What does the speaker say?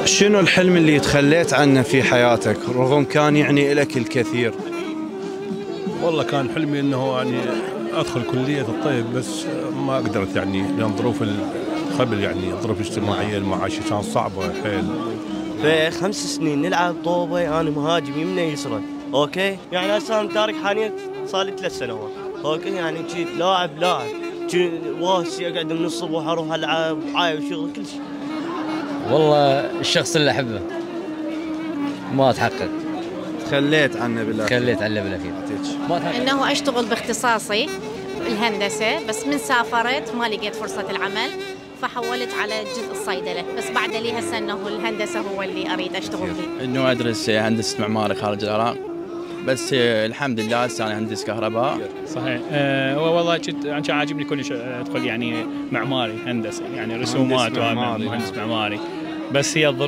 شنو الحلم اللي تخليت عنه في حياتك رغم كان يعني لك الكثير؟ والله كان حلمي انه يعني ادخل كليه الطب، بس ما قدرت يعني لان ظروف قبل، يعني الظروف الاجتماعيه المعاشه كانت صعبه حيل. في 5 سنين نلعب طوبه، انا مهاجم يمنى يسرى، اوكي؟ يعني هسه انا تارك حاليا صار لي 3 سنوات، اوكي؟ يعني جيت لاعب واسي، اقعد من الصبح اروح العب عاي وشغل كل شيء. والله الشخص اللي احبه ما تحقق. تخليت عنه بالاخير؟ تخليت عنه بالاخير. انه اشتغل باختصاصي الهندسه، بس من سافرت ما لقيت فرصه العمل فحولت على جزء الصيدله، بس بعد لي هسه انه الهندسه هو اللي اريد اشتغل فيه. انه ادرس هندسه معماري خارج العراق، بس الحمد لله هسه انا هندس كهرباء. صحيح. والله كنت عاجبني كلش ادخل يعني معماري هندسه، يعني رسومات وهذا مهندس معماري، بس هي